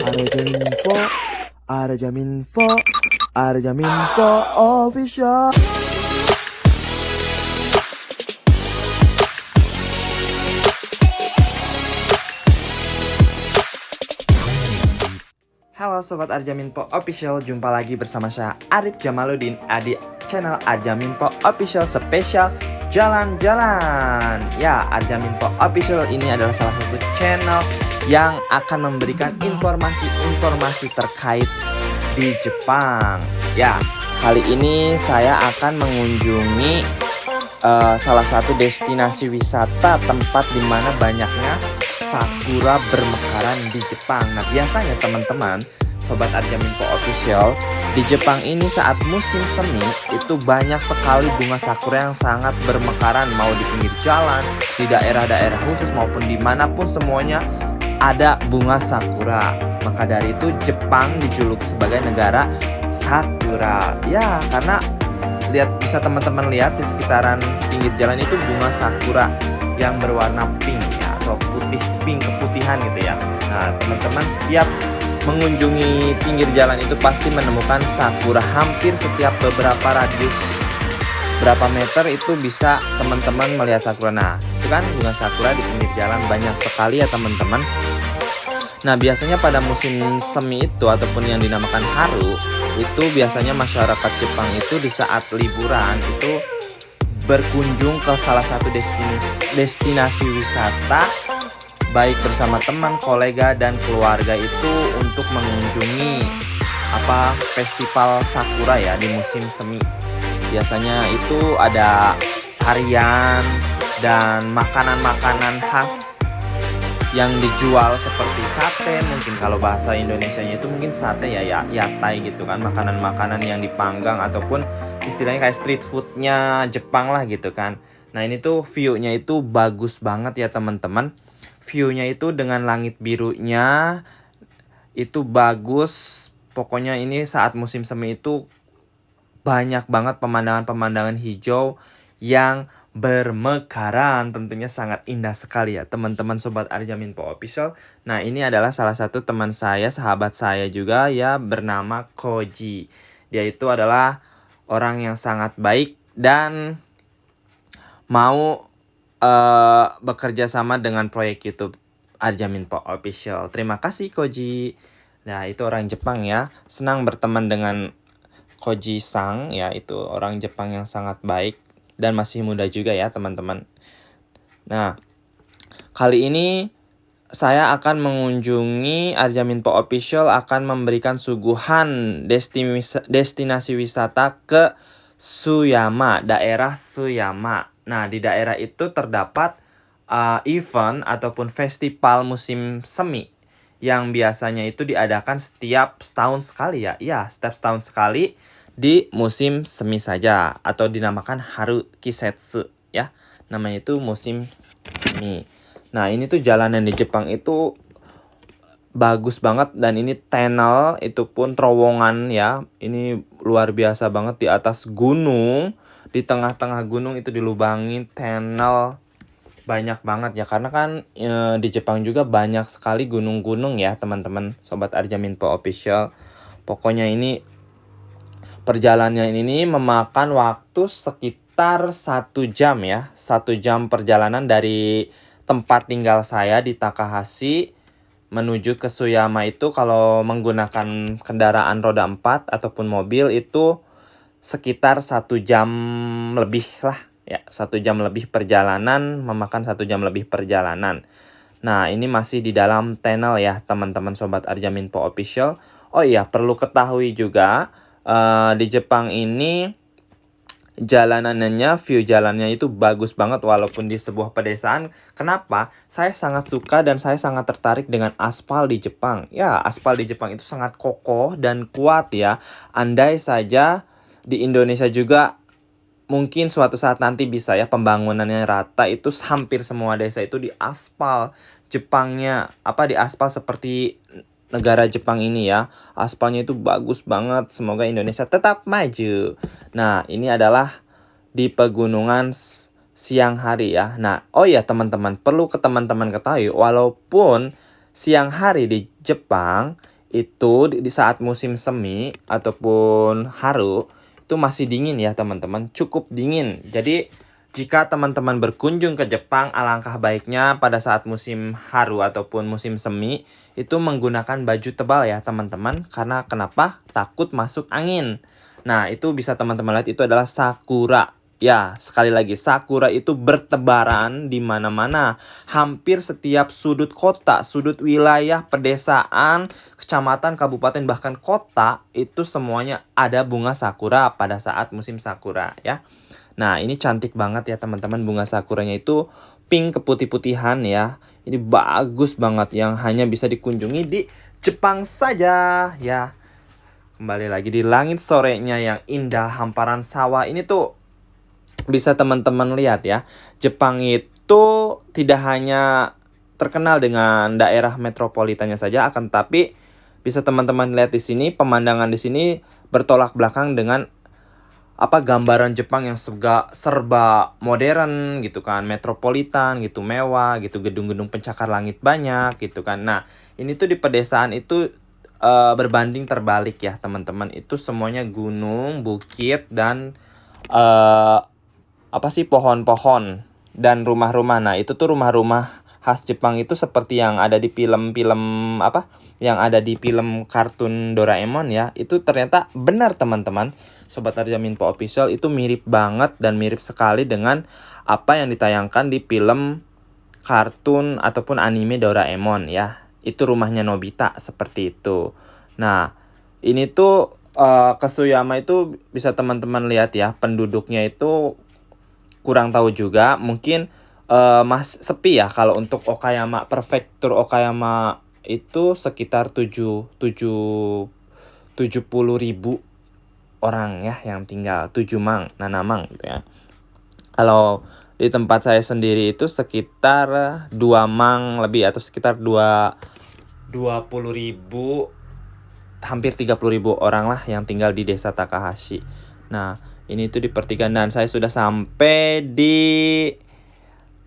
Arjaminfo, Arjaminfo, Arjaminfo official. Halo Sobat Arjaminfo Official, jumpa lagi bersama saya Arif Jamaluddin di channel Arjaminfo Official Spesial Jalan-Jalan. Ya, Arjaminfo Official ini adalah salah satu channel yang akan memberikan informasi-informasi terkait di Jepang. Ya, kali ini saya akan mengunjungi salah satu destinasi wisata tempat dimana banyaknya sakura bermekaran di Jepang. Nah, biasanya teman-teman Sobat Arjaminfo Official, di Jepang ini saat musim semi itu banyak sekali bunga sakura yang sangat bermekaran, mau di pinggir jalan, di daerah-daerah khusus maupun dimanapun semuanya ada bunga sakura. Maka dari itu Jepang dijuluki sebagai negara sakura. Ya, karena bisa teman-teman lihat di sekitaran pinggir jalan itu bunga sakura yang berwarna pink ya, atau putih, pink keputihan gitu ya. Nah, teman-teman setiap mengunjungi pinggir jalan itu pasti menemukan sakura. Hampir setiap beberapa radius berapa meter itu bisa teman-teman melihat sakura. Nah, itu kan bunga sakura di pinggir jalan banyak sekali ya teman-teman. Nah, biasanya pada musim semi itu ataupun yang dinamakan haru, itu biasanya masyarakat Jepang itu di saat liburan itu berkunjung ke salah satu destinasi wisata, baik bersama teman, kolega, dan keluarga itu untuk mengunjungi festival sakura ya di musim semi. Biasanya itu ada tarian dan makanan-makanan khas yang dijual seperti sate, mungkin kalau bahasa Indonesianya itu mungkin sate ya, yatai gitu kan, makanan-makanan yang dipanggang ataupun istilahnya kayak street foodnya Jepang lah gitu kan. Nah, ini tuh view-nya itu bagus banget ya teman-teman. View-nya itu dengan langit birunya itu bagus. Pokoknya ini saat musim semi itu banyak banget pemandangan-pemandangan hijau yang bermekaran, tentunya sangat indah sekali ya teman-teman Sobat Arjaminfo Official. Nah, ini adalah salah satu teman saya, sahabat saya juga ya, bernama Koji. Dia itu adalah orang yang sangat baik dan mau bekerja sama dengan proyek YouTube Arjaminfo Official. Terima kasih Koji. Nah, itu orang Jepang ya. Senang berteman dengan Koji-sang ya, itu orang Jepang yang sangat baik dan masih muda juga ya teman-teman. Nah, kali ini saya akan mengunjungi Arjaminfo Official akan memberikan suguhan destinasi wisata ke Tsuyama, daerah Tsuyama. Nah, di daerah itu terdapat event ataupun festival musim semi yang biasanya itu diadakan setiap setahun sekali ya. Ya, setiap setahun sekali di musim semi saja atau dinamakan haru kisetsu ya. Namanya itu musim semi. Nah, ini tuh jalanan di Jepang itu bagus banget dan ini tunnel itu pun terowongan ya. Ini luar biasa banget di atas gunung, di tengah-tengah gunung itu dilubangin tunnel. Banyak banget ya, karena kan di Jepang juga banyak sekali gunung-gunung ya teman-teman Sobat Arjaminfo Official. Pokoknya ini perjalanan ini memakan waktu sekitar 1 jam ya. 1 jam perjalanan dari tempat tinggal saya di Takahashi menuju ke Tsuyama itu kalau menggunakan kendaraan roda 4 ataupun mobil itu sekitar 1 jam lebih lah ya. 1 jam lebih perjalanan, memakan 1 jam lebih perjalanan. Nah, ini masih di dalam tunnel ya teman-teman Sobat Arjaminfo Official. Oh iya, perlu ketahui juga di Jepang ini jalanannya, view jalannya itu bagus banget walaupun di sebuah pedesaan. Kenapa? Saya sangat suka dan saya sangat tertarik dengan aspal di Jepang. Ya, aspal di Jepang itu sangat kokoh dan kuat ya. Andai saja di Indonesia juga mungkin suatu saat nanti bisa ya pembangunannya rata, itu hampir semua desa itu di aspal. Jepangnya di aspal seperti negara Jepang ini ya. Aspalnya itu bagus banget. Semoga Indonesia tetap maju. Nah, ini adalah di pegunungan siang hari ya. Nah, oh ya teman-teman, perlu teman-teman ketahui, walaupun siang hari di Jepang itu di saat musim semi ataupun haru itu masih dingin ya teman-teman, cukup dingin. Jadi jika teman-teman berkunjung ke Jepang, alangkah baiknya pada saat musim haru ataupun musim semi itu menggunakan baju tebal ya teman-teman. Karena kenapa? Takut masuk angin. Nah, itu bisa teman-teman lihat itu adalah sakura. Ya, sekali lagi sakura itu bertebaran di mana-mana. Hampir setiap sudut kota, sudut wilayah, pedesaan, kecamatan, kabupaten, bahkan kota itu semuanya ada bunga sakura pada saat musim sakura ya. Nah, ini cantik banget ya teman-teman, bunga sakuranya itu pink keputih-putihan ya. Ini bagus banget yang hanya bisa dikunjungi di Jepang saja ya. Kembali lagi di langit sorenya yang indah, hamparan sawah ini tuh bisa teman-teman lihat ya. Jepang itu tidak hanya terkenal dengan daerah metropolitannya saja, akan tapi bisa teman-teman lihat di sini pemandangan di sini bertolak belakang dengan gambaran Jepang yang serba modern gitu kan, metropolitan gitu, mewah gitu, gedung-gedung pencakar langit banyak gitu kan. Nah, ini tuh di pedesaan itu berbanding terbalik ya teman-teman. Itu semuanya gunung, bukit dan pohon-pohon dan rumah-rumah. Nah, itu tuh rumah-rumah khas Jepang itu seperti yang ada di film-film yang ada di film kartun Doraemon ya. Itu ternyata benar teman-teman. Sobat Arjaminpo Official itu mirip banget dan mirip sekali dengan apa yang ditayangkan di film kartun ataupun anime Doraemon ya. Itu rumahnya Nobita seperti itu. Nah, ini tuh Kasuyama itu bisa teman-teman lihat ya, penduduknya itu kurang tahu juga, mungkin sepi ya. Kalau untuk Okayama, prefektur Okayama itu sekitar 70.000 orang ya yang tinggal, 7 mang, nanamang gitu ya. Kalau di tempat saya sendiri itu sekitar 2 mang lebih atau sekitar 20.000, hampir 30.000 orang lah yang tinggal di desa Takahashi. Nah, ini tuh di pertigaan dan saya sudah sampai di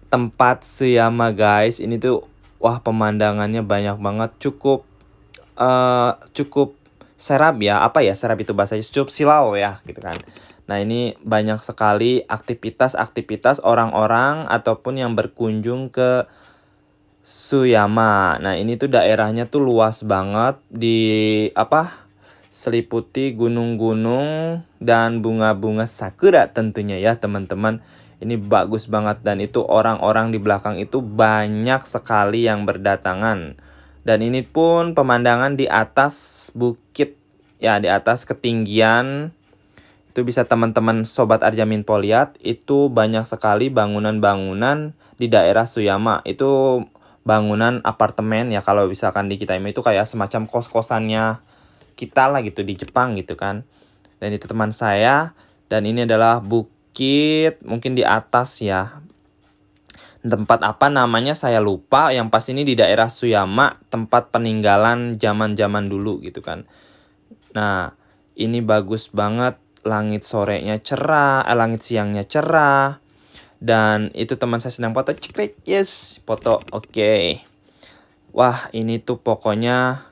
tempat Suyama guys. Ini tuh wah, pemandangannya banyak banget, cukup serap ya. Serap itu bahasanya? Cukup silau ya gitu kan. Nah, ini banyak sekali aktivitas orang-orang ataupun yang berkunjung ke Suyama. Nah, ini tuh daerahnya tuh luas banget, seliputi gunung-gunung dan bunga-bunga sakura tentunya ya teman-teman. Ini bagus banget dan itu orang-orang di belakang itu banyak sekali yang berdatangan. Dan ini pun pemandangan di atas bukit ya, di atas ketinggian. Itu bisa teman-teman Sobat Arjaminpo lihat, itu banyak sekali bangunan-bangunan di daerah Suyama. Itu bangunan apartemen ya, kalau misalkan di kita itu kayak semacam kos-kosannya kita lah gitu di Jepang gitu kan. Dan itu teman saya, dan ini adalah bukit mungkin di atas ya. Tempat apa namanya saya lupa, yang pas ini di daerah Suyama, tempat peninggalan zaman-zaman dulu gitu kan. Nah, ini bagus banget, langit sorenya cerah, langit siangnya cerah. Dan itu teman saya sedang foto, cekrek, yes, foto, oke. Wah, ini tuh pokoknya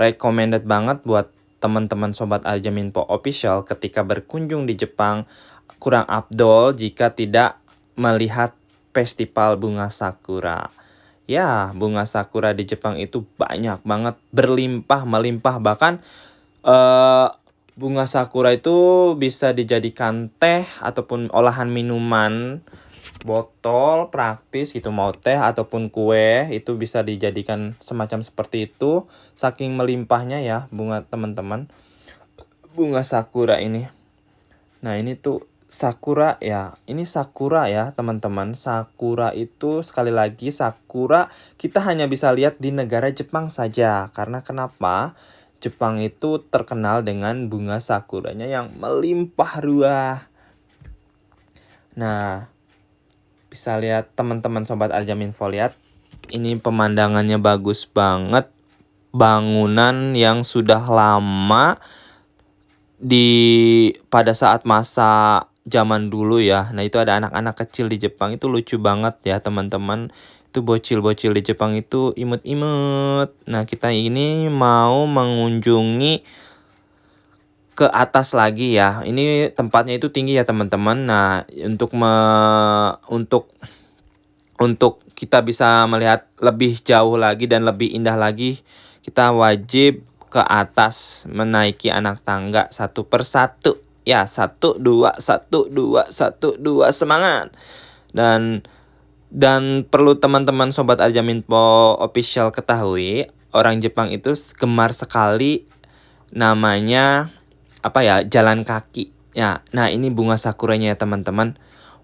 recommended banget buat teman-teman Sobat Arjaminpo Official ketika berkunjung di Jepang. Kurang afdol jika tidak melihat festival bunga sakura. Ya, bunga sakura di Jepang itu banyak banget, berlimpah melimpah. Bahkan bunga sakura itu bisa dijadikan teh ataupun olahan minuman, botol praktis gitu, mau teh ataupun kue itu bisa dijadikan semacam seperti itu, saking melimpahnya ya bunga teman-teman, bunga sakura ini. Nah, ini tuh sakura ya, ini sakura ya teman-teman. Sakura itu sekali lagi, sakura kita hanya bisa lihat di negara Jepang saja. Karena kenapa? Jepang itu terkenal dengan bunga sakuranya yang melimpah ruah. Nah, bisa lihat teman-teman Sobat Arjaminpo, lihat. Ini pemandangannya bagus banget. Bangunan yang sudah lama pada saat masa zaman dulu ya. Nah, itu ada anak-anak kecil di Jepang, itu lucu banget ya teman-teman. Itu bocil-bocil di Jepang itu imut-imut. Nah, kita ini mau mengunjungi ke atas lagi ya. Ini tempatnya itu tinggi ya teman-teman. Nah, untuk kita bisa melihat lebih jauh lagi dan lebih indah lagi, kita wajib ke atas menaiki anak tangga satu persatu. Ya, 1, 2, 1, 2, 1, 2, semangat. Dan perlu teman-teman Sobat Arjaminpo Official ketahui, orang Jepang itu gemar sekali namanya jalan kaki. Ya, nah ini bunga sakuranya ya teman-teman.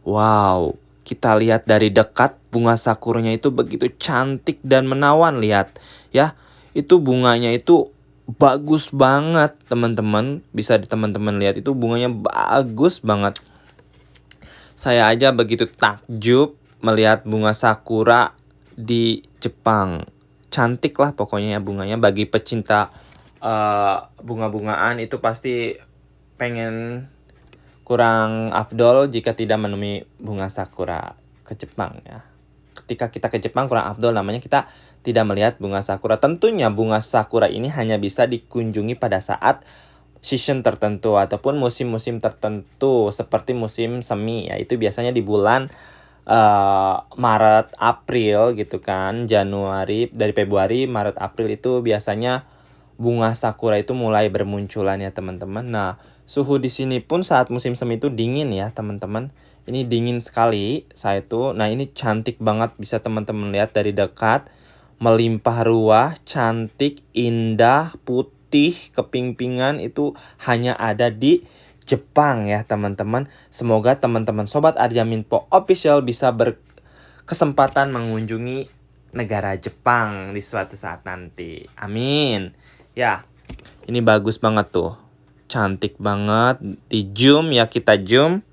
Wow, kita lihat dari dekat bunga sakuranya itu begitu cantik dan menawan, lihat ya. Itu bunganya itu bagus banget teman-teman. Bisa teman-teman lihat itu bunganya bagus banget. Saya aja begitu takjub melihat bunga sakura di Jepang. Cantik lah pokoknya ya bunganya. Bagi pecinta bunga-bungaan itu pasti pengen kurang afdol jika tidak menemui bunga sakura ke Jepang ya. Ketika kita ke Jepang kurang afdol namanya kita tidak melihat bunga sakura. Tentunya bunga sakura ini hanya bisa dikunjungi pada saat season tertentu ataupun musim-musim tertentu seperti musim semi ya. Itu biasanya di bulan Maret, April gitu kan. Januari, dari Februari, Maret, April itu biasanya bunga sakura itu mulai bermunculan ya teman-teman. Nah, suhu di sini pun saat musim semi itu dingin ya teman-teman. Ini dingin sekali saya itu. Nah, ini cantik banget, bisa teman-teman lihat dari dekat. Melimpah ruah, cantik, indah, putih, keping-pingan, itu hanya ada di Jepang ya teman-teman. Semoga teman-teman Sobat Arjaminpo Official bisa berkesempatan mengunjungi negara Jepang di suatu saat nanti. Amin. Ya, ini bagus banget tuh. Cantik banget. Di zoom ya, kita zoom.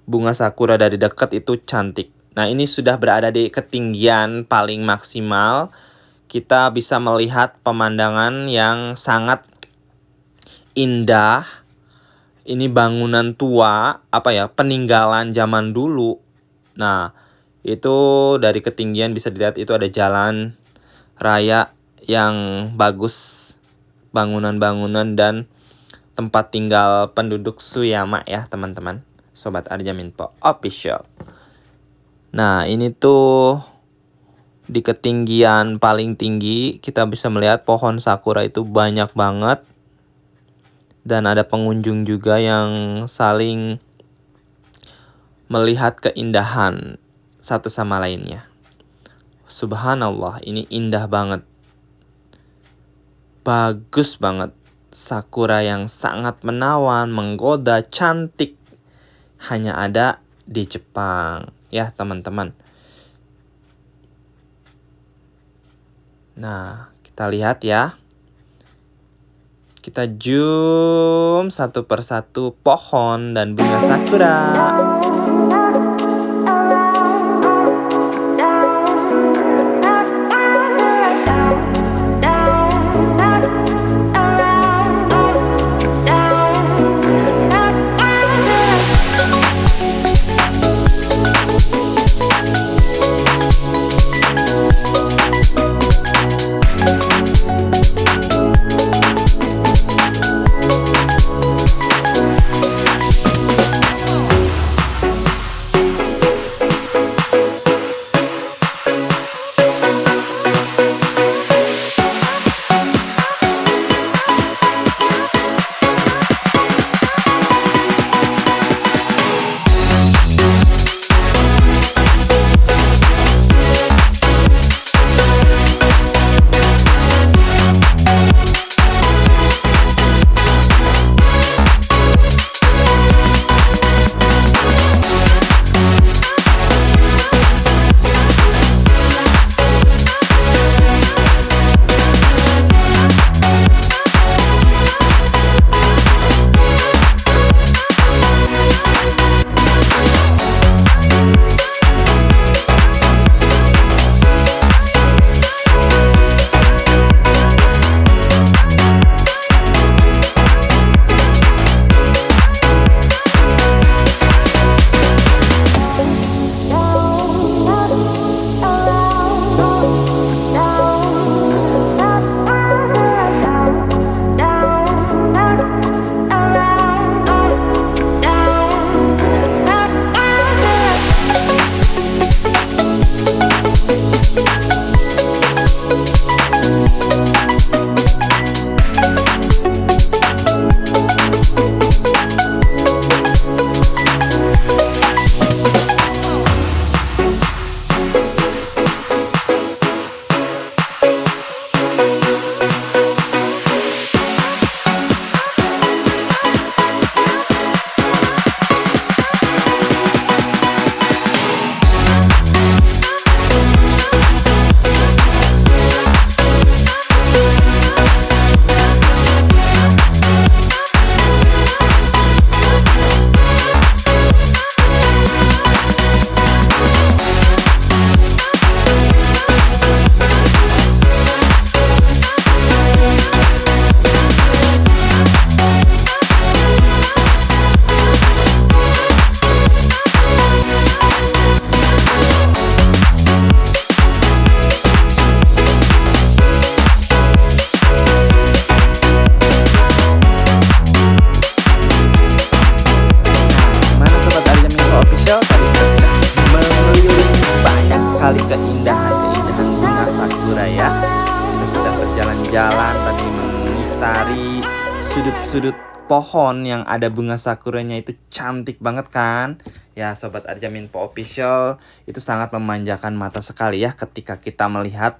Bunga sakura dari dekat itu cantik. Nah, ini sudah berada di ketinggian paling maksimal. Kita bisa melihat pemandangan yang sangat indah. Ini bangunan tua, peninggalan zaman dulu. Nah, itu dari ketinggian bisa dilihat itu ada jalan raya yang bagus. Bangunan-bangunan dan tempat tinggal penduduk Suyama ya teman-teman. Sobat Arjaminpo Official. Nah, ini tuh di ketinggian paling tinggi kita bisa melihat pohon sakura itu banyak banget. Dan ada pengunjung juga yang saling melihat keindahan satu sama lainnya. Subhanallah, ini indah banget. Bagus banget. Sakura yang sangat menawan, menggoda, cantik. Hanya ada di Jepang ya teman-teman. Nah, kita lihat ya. Kita zoom satu persatu pohon dan bunga sakura. mengitari sudut-sudut pohon yang ada bunga sakuranya itu cantik banget kan? Ya Sobat Arjaminpo Official, itu sangat memanjakan mata sekali ya ketika kita melihat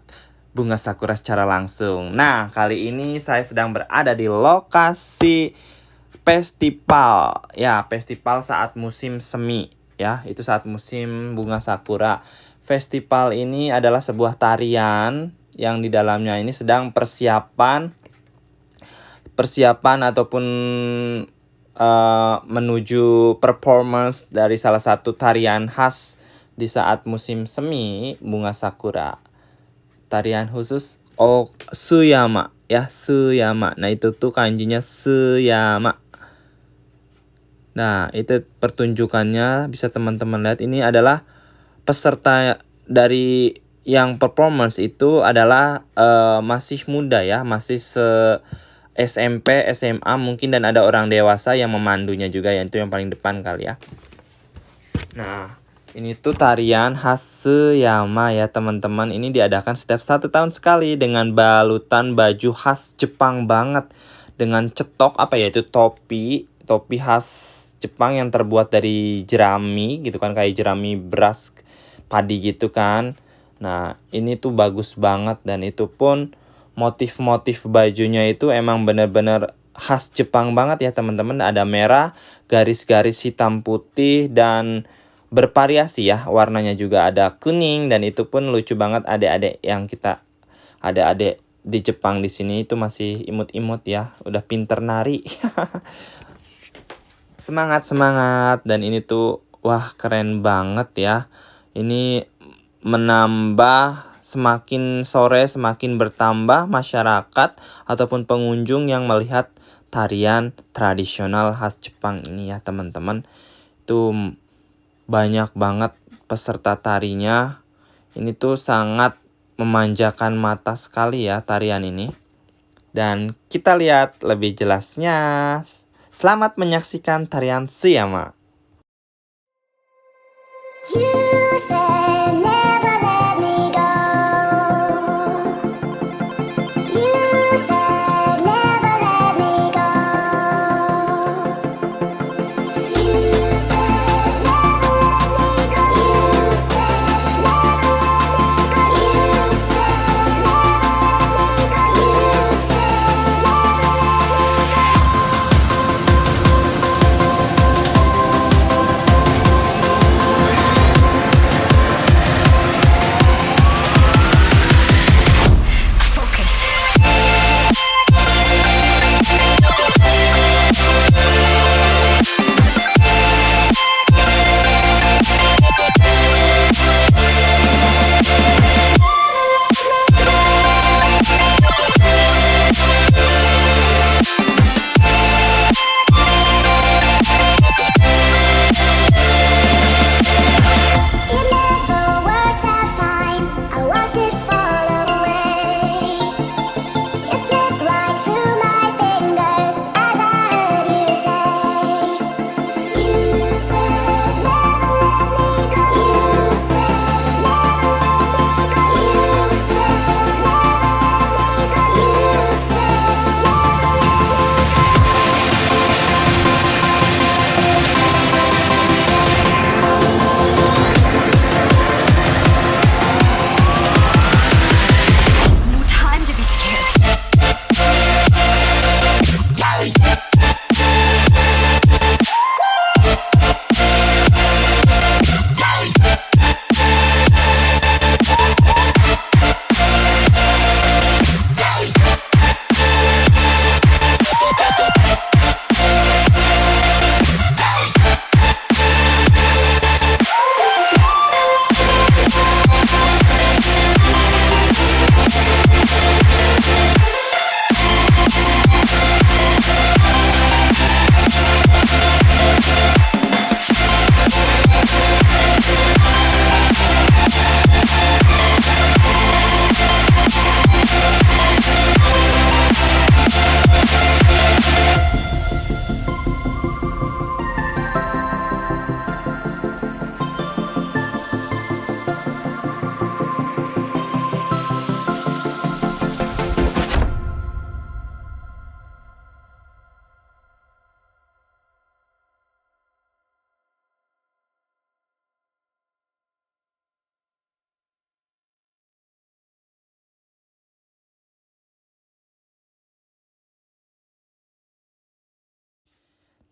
bunga sakura secara langsung. Nah, kali ini saya sedang berada di lokasi festival. Ya, festival saat musim semi ya, itu saat musim bunga sakura. Festival ini adalah sebuah tarian yang di dalamnya ini sedang persiapan ataupun menuju performance dari salah satu tarian khas di saat musim semi bunga sakura. Tarian khusus Suyama ya, Suyama. Nah, itu tuh kanjinya Suyama. Nah, itu pertunjukannya bisa teman-teman lihat. Ini adalah peserta dari yang performance itu adalah masih muda ya, masih SMP, SMA mungkin, dan ada orang dewasa yang memandunya juga ya, itu yang paling depan kali ya. Nah, ini tuh tarian khas Suyama ya teman-teman. Ini diadakan setiap 1 tahun sekali dengan balutan baju khas Jepang banget, dengan cetok itu topi khas Jepang yang terbuat dari jerami gitu kan, kayak jerami beras padi gitu kan. Nah, ini tuh bagus banget, dan itu pun motif-motif bajunya itu emang bener-bener khas Jepang banget ya teman-teman. Ada merah, garis-garis hitam putih, dan bervariasi ya warnanya, juga ada kuning, dan itu pun lucu banget. Adik-adik di Jepang di sini itu masih imut-imut ya, udah pinter nari. Semangat, dan ini tuh wah keren banget ya. Ini menambah, semakin sore semakin bertambah masyarakat ataupun pengunjung yang melihat tarian tradisional khas Jepang ini ya teman-teman. Itu banyak banget peserta tarinya. Ini tuh sangat memanjakan mata sekali ya tarian ini. Dan kita lihat lebih jelasnya. Selamat menyaksikan tarian Suyama. You said never let me go. You said never let me go. You said never let me go. You said never let me go. You said never let me go. You said never let me go.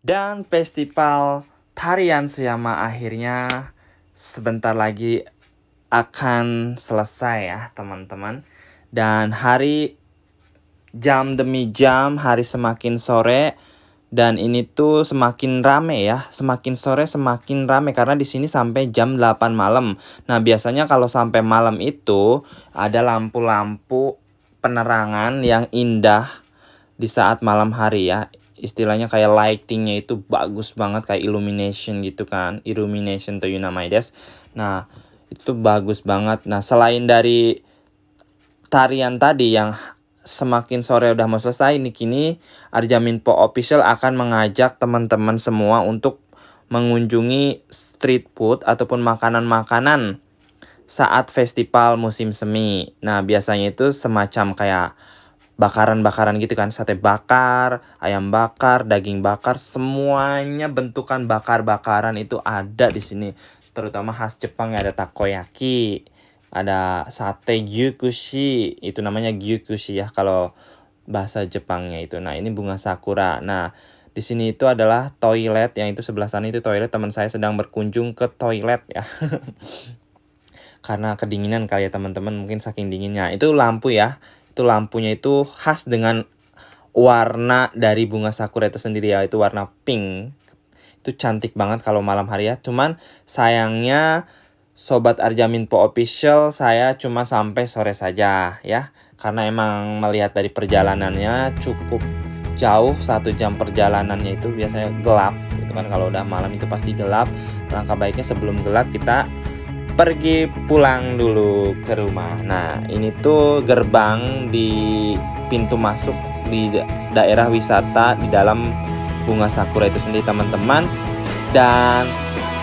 Dan festival tarian Suyama akhirnya sebentar lagi akan selesai ya teman-teman. Dan jam demi jam, hari semakin sore, dan ini tuh semakin rame ya, semakin sore semakin rame karena di sini sampai jam 8 malam. Nah, biasanya kalau sampai malam itu ada lampu-lampu penerangan yang indah di saat malam hari ya. Istilahnya kayak lightingnya itu bagus banget, kayak illumination gitu kan. Illumination to yunamai desu. Nah, itu bagus banget. Nah, selain dari tarian tadi yang semakin sore udah mau selesai nih, kini Arjaminpo Official akan mengajak teman-teman semua untuk mengunjungi street food ataupun makanan-makanan saat festival musim semi. Nah, biasanya itu semacam kayak bakaran-bakaran gitu kan, sate bakar, ayam bakar, daging bakar, semuanya bentukan bakar-bakaran itu ada di sini. Terutama khas Jepang ya, ada takoyaki, ada sate gyukushi, itu namanya gyukushi ya kalau bahasa Jepangnya itu. Nah, ini bunga sakura. Nah, di sini itu adalah toilet, yang itu sebelah sana itu toilet. Teman saya sedang berkunjung ke toilet ya. Karena kedinginan kali ya teman-teman, mungkin saking dinginnya. Itu lampu ya. Itu lampunya itu khas dengan warna dari bunga sakura itu sendiri ya. Itu warna pink. Itu cantik banget kalau malam hari ya. Cuman sayangnya Sobat Arjaminpo Official, saya cuma sampai sore saja ya. Karena emang melihat dari perjalanannya cukup jauh, 1 jam perjalanannya itu biasanya gelap. Itu kan kalau udah malam itu pasti gelap. Langkah baiknya sebelum gelap kita pergi pulang dulu ke rumah. Nah, ini tuh gerbang di pintu masuk di daerah wisata di dalam bunga sakura itu sendiri teman-teman. Dan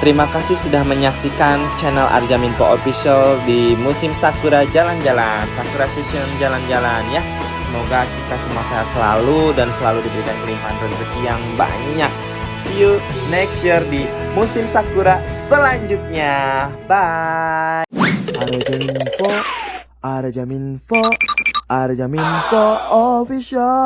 terima kasih sudah menyaksikan channel Arjaminpo Official di musim sakura jalan-jalan, sakura season jalan-jalan ya. Semoga kita semua sehat selalu dan selalu diberikan kelimpahan rezeki yang banyak. See you next year di musim sakura selanjutnya. Bye. Arjaminpo Official.